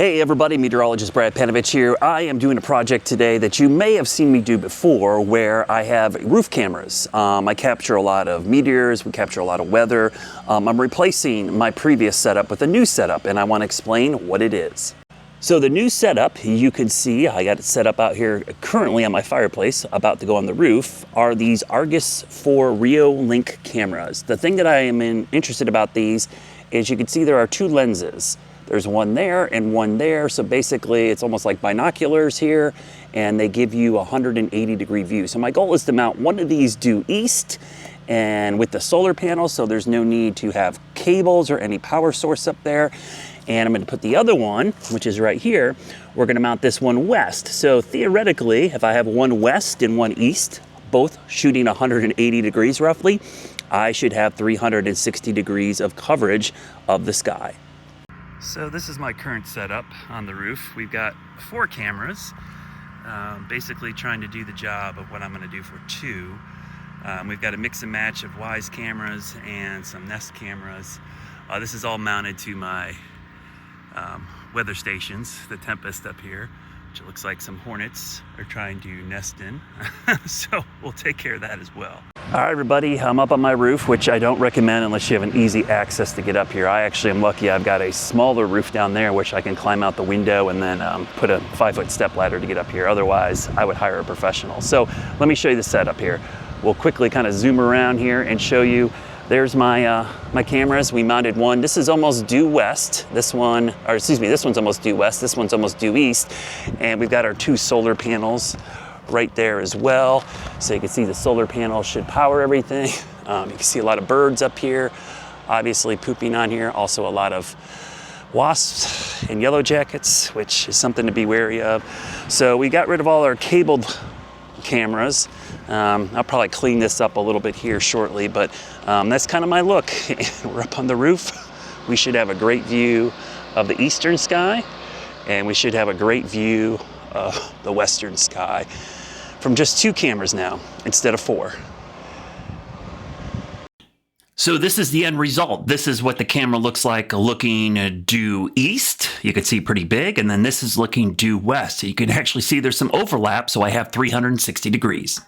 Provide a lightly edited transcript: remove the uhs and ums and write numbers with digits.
Hey everybody, meteorologist Brad Panovich here. I am doing a project today that you may have seen me do before where I have roof cameras. I capture a lot of meteors, we capture a lot of weather. I'm replacing my previous setup with a new setup and I want to explain what it is. So the new setup, you can see, I got it set up out here currently on my fireplace, about to go on the roof, are these Argus 4 Reolink cameras. The thing that I am interested about these is you can see there are two lenses. There's one there and one there, so basically it's almost like binoculars here, and they give you a 180-degree view. So my goal is to mount one of these due east and with the solar panel, so there's no need to have cables or any power source up there. And I'm going to put the other one, which is right here, we're going to mount this one west. So theoretically, if I have one west and one east, both shooting 180 degrees roughly, I should have 360 degrees of coverage of the sky. So this is my current setup on the roof. We've got 4 cameras, basically trying to do the job of what I'm going to do for 2. We've got a mix and match of Wise cameras and some Nest cameras. This is all mounted to my weather stations, the Tempest up here, which it looks like some hornets are trying to nest in. So we'll take care of that as well. All right, everybody, I'm up on my roof, which I don't recommend unless you have an easy access to get up here. I actually am lucky I've got a smaller roof down there, which I can climb out the window and then put a 5-foot step ladder to get up here. Otherwise, I would hire a professional. So let me show you the setup here. We'll quickly kind of zoom around here and show you. There's my my cameras. We mounted one. This is almost due west. This one, or excuse me, this one's almost due west. This one's almost due east. And we've got our 2 solar panels right there as well. So you can see the solar panel should power everything. You can see a lot of birds up here, obviously pooping on here. Also a lot of wasps and yellow jackets, which is something to be wary of. So we got rid of all our cabled cameras. I'll probably clean this up a little bit here shortly, but that's kind of my look. We're up on the roof. We should have a great view of the eastern sky, and we should have a great view of the western sky from just 2 cameras now instead of 4. So this is the end result. This is what the camera looks like looking due east. You can see pretty big. And then this is looking due west. So you can actually see there's some overlap. So I have 360 degrees.